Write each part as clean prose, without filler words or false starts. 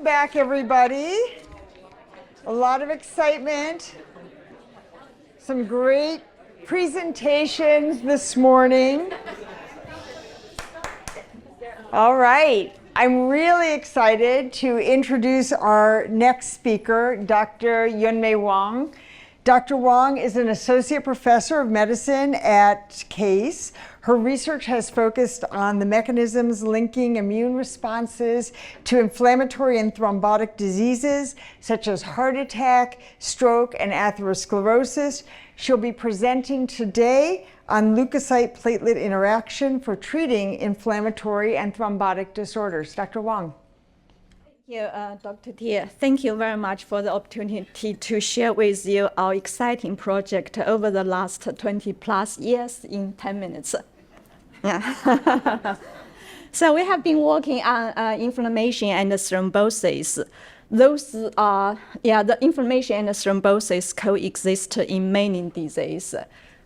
Welcome back, everybody. A lot of excitement. Some great presentations this morning. All right. I'm really excited to introduce our next speaker, Dr. Yunmei Wang. Dr. Wang is an associate professor of medicine at Case. Her research has focused on the mechanisms linking immune responses to inflammatory and thrombotic diseases such as heart attack, stroke, and atherosclerosis. She'll be presenting today on leukocyte-platelet interaction for treating inflammatory and thrombotic disorders. Dr. Wang. Thank you, Dr. Tia. Thank you very much for the opportunity to share with you our exciting project over the last 20 plus years in 10 minutes. Yeah. So we have been working on inflammation and thrombosis. Those are, the inflammation and thrombosis coexist in many diseases.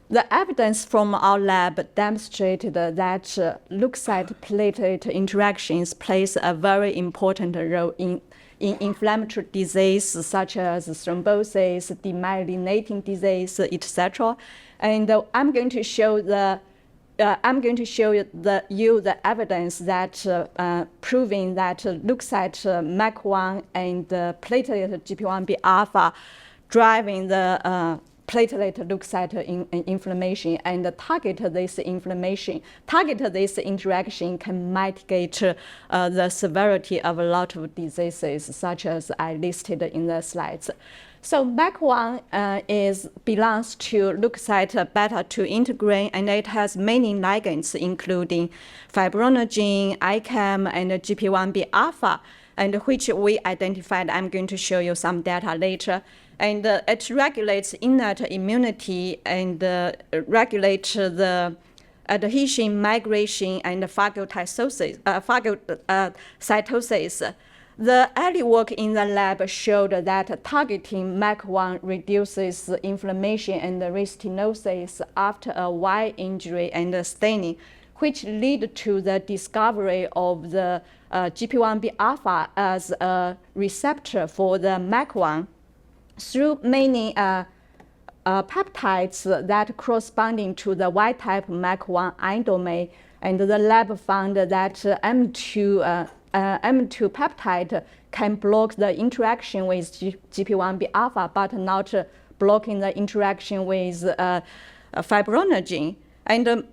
The evidence from our lab demonstrated that leukocyte-platelet interactions plays a very important role in inflammatory disease such as thrombosis, demyelinating disease, etc. And I'm going to show you the evidence that proving that leukocyte MAC1 and platelet GP1B alpha driving the platelet leukocyte inflammation and target this interaction can mitigate the severity of a lot of diseases such as I listed in the slides. So MAC1 belongs to leukocyte beta-2 integrin, and it has many ligands including fibrinogen, ICAM, and GP1B alpha, and which we identified. I'm going to show you some data later. And it regulates innate immunity and regulates the adhesion, migration, and phagocytosis. The early work in the lab showed that targeting MAC1 reduces inflammation and restenosis after a wire injury and staining, which lead to the discovery of the GP1B alpha as a receptor for the MAC1. Through many peptides that corresponding to the Y-type MAC1 endomain, and the lab found that M2 peptide can block the interaction with GP1B alpha, but not blocking the interaction with fibrinogen. And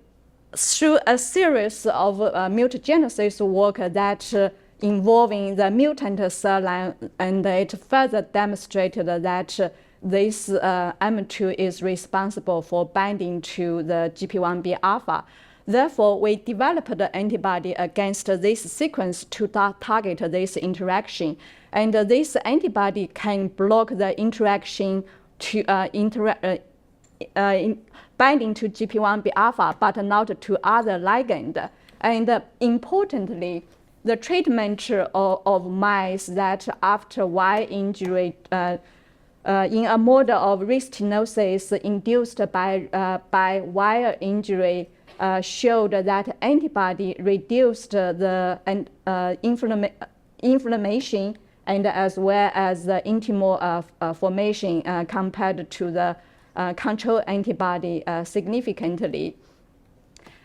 through a series of mutagenesis work that involving the mutant cell line, and it further demonstrated that this M2 is responsible for binding to the GP1B alpha. Therefore, we developed an antibody against this sequence to target this interaction. And this antibody can block the interaction to binding to GP1B alpha, but not to other ligand. And importantly, the treatment of mice that after wire injury in a model of restenosis induced by wire injury showed that antibody reduced the inflammation and as well as the intimal formation compared to the control antibody significantly.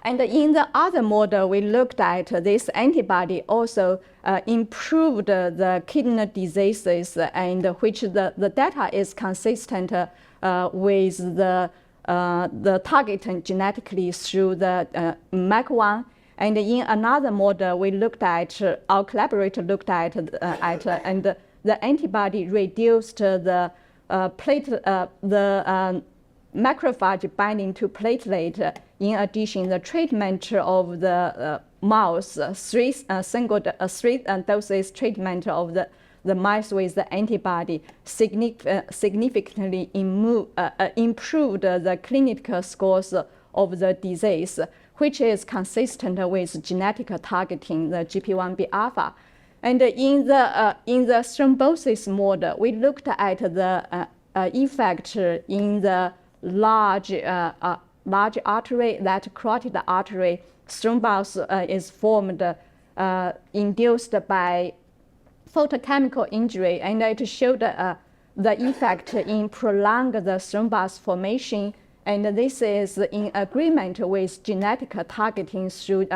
And in the other model, we looked at this antibody also improved the kidney diseases, and which the data is consistent with the targeting genetically through the MAC1. And in another model, we looked at, our collaborator looked at and the antibody reduced the macrophage binding to platelet. In addition, the treatment of the mouse, three doses treatment of the mice with the antibody significantly improved the clinical scores of the disease, which is consistent with genetic targeting the GP1B alpha. And in the thrombosis model, we looked at the effect in the large artery, that carotid artery thrombus is formed, induced by photochemical injury, and it showed the effect in prolonged the thrombus formation, and this is in agreement with genetic targeting through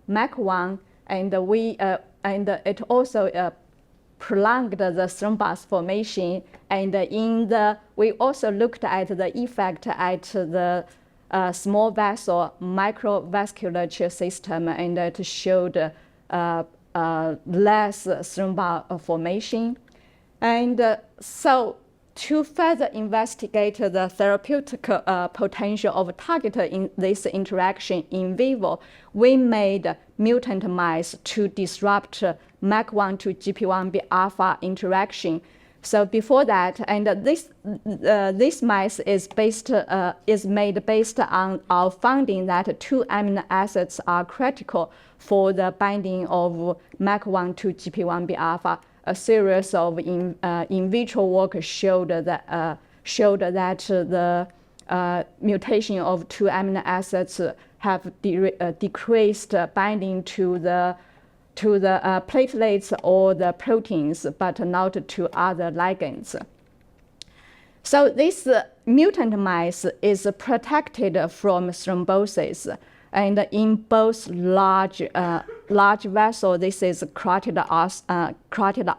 MAC1, and it also prolonged the thrombus formation, and we also looked at the effect at the small vessel microvasculature system, and it showed less thrombus formation. And so to further investigate the therapeutic potential of targeting this interaction in vivo, we made mutant mice to disrupt MAC1 to GP1B alpha interaction. So before that, and this mice is made based on our finding that 2 amino acids are critical for the binding of MAC1 to GP1B alpha. A series of in vitro work showed that the mutation of 2 amino acids have decreased binding to the platelets or the proteins, but not to other ligands. So this mutant mice is protected from thrombosis, and in both large vessel, this is carotid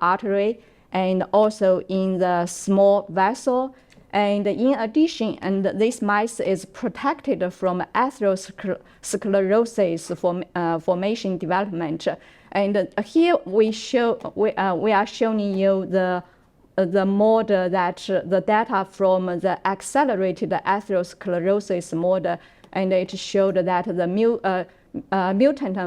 artery, and also in the small vessel. And in addition, and this mice is protected from atherosclerosis formation development. And here we are showing you the model that the data from the accelerated atherosclerosis model, and it showed that the mutant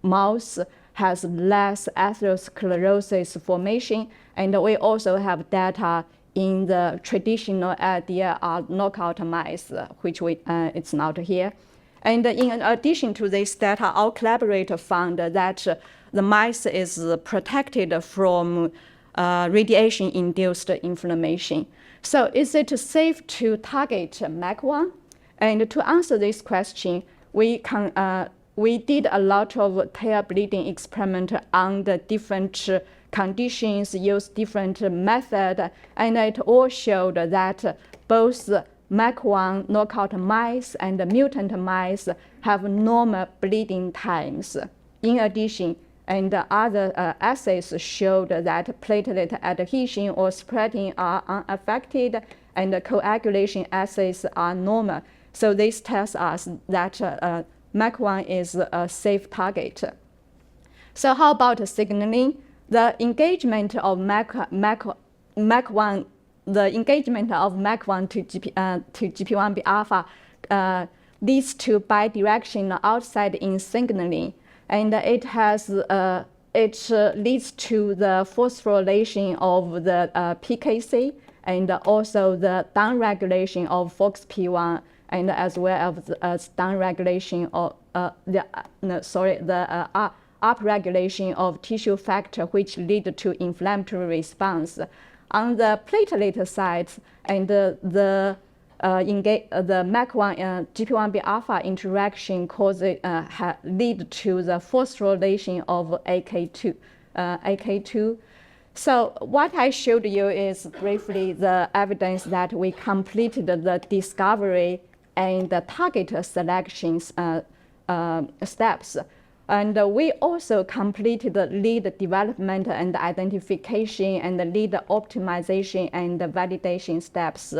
mouse has less atherosclerosis formation, and we also have data in the traditional DLR knockout mice, which it's not here. And in addition to this data, our collaborator found that the mice is protected from radiation-induced inflammation. So is it safe to target MAC1? And to answer this question, we did a lot of tail bleeding experiment on the different conditions, used different method, and it all showed that both MAC1 knockout mice and mutant mice have normal bleeding times. In addition, and other assays showed that platelet adhesion or spreading are unaffected, and coagulation assays are normal. So this tells us that MAC1 is a safe target. So how about signaling? The engagement of MAC1 to GP1B alpha leads to bidirectional outside-in signaling, and it leads to the phosphorylation of the PKC, and also the downregulation of FOXP1, and as well as downregulation of upregulation of tissue factor, which lead to inflammatory response. On the platelet side, and the MAC1 GP1B alpha interaction lead to the phosphorylation of AK2. So what I showed you is briefly the evidence that we completed the discovery and the target selection steps. And we also completed the lead development and identification and the lead optimization and the validation steps,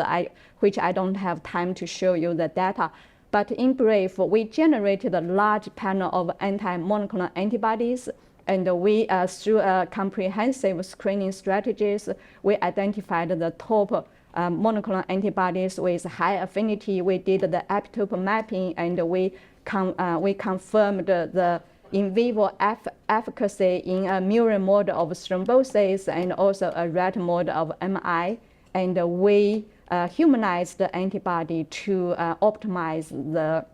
which I don't have time to show you the data. But in brief, we generated a large panel of anti-monoclonal antibodies, and we, through comprehensive screening strategies, we identified the top monoclonal antibodies with high affinity. We did the epitope mapping, and we confirmed the in vivo efficacy in a murine model of thrombosis and also a rat model of MI. And we humanized the antibody to optimize the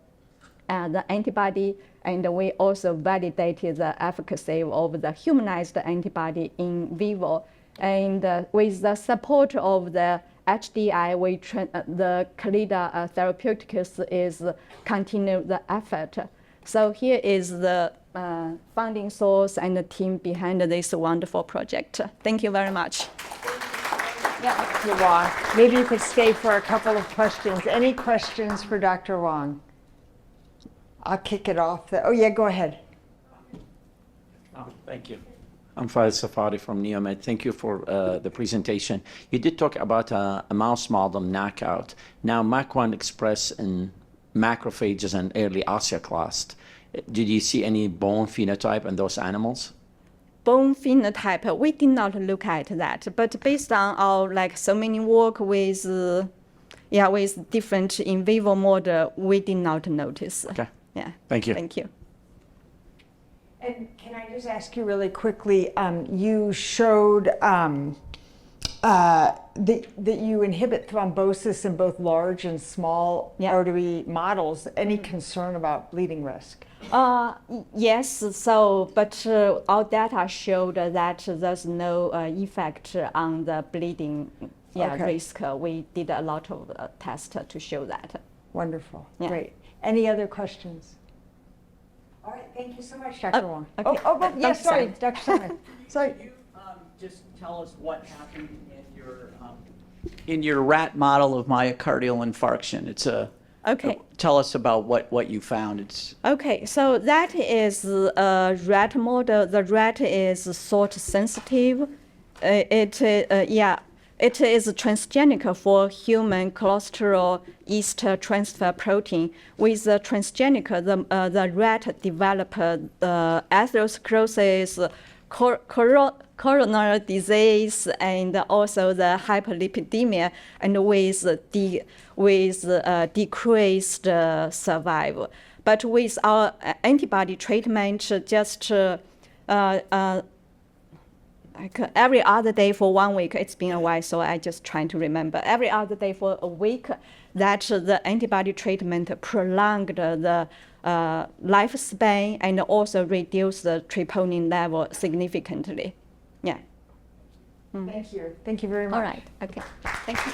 antibody, and we also validated the efficacy of the humanized antibody in vivo. And with the support of the HDI, the Calida Therapeutics is continue the effort. So here is the funding source and the team behind this wonderful project. Thank you very much. Dr. Wang. Maybe you could stay for a couple of questions. Any questions for Dr. Wang? I'll kick it off. Oh, yeah, go ahead. Thank you. I'm Fahad Safari from Neomed. Thank you for the presentation. You did talk about a mouse model knockout. Now, MAC1 express in macrophages and early osteoclast. Did you see any bone phenotype in those animals? Bone phenotype, we did not look at that, but based on our so many work with with different in vivo model, we did not notice. Okay. Yeah. Thank you. Thank you. And can I just ask you really quickly, you showed that you inhibit thrombosis in both large and small artery models. Any concern about bleeding risk? Yes, so, but our data showed that there's no effect on the bleeding risk. We did a lot of tests to show that. Wonderful, Yeah. great. Any other questions? All right, thank you so much, Dr. Wang. Okay. Yes, sorry, Dr. Simon. Sorry. Can you just tell us what happened in your rat model of myocardial infarction? It's a tell us about what you found. It's okay. So that is a rat model. The rat is salt sensitive. It is transgenic for human cholesterol ester transfer protein. With the transgenic, the rat develop atherosclerosis, coronary disease, and also the hyperlipidemia, and with decreased survival. But with our antibody treatment, just like every other day for 1 week, it's been a while, so I just trying to remember. Every other day for a week, that the antibody treatment prolonged the lifespan and also reduced the troponin level significantly. Yeah. Thank you. Thank you very much. All right. Okay. Thank you.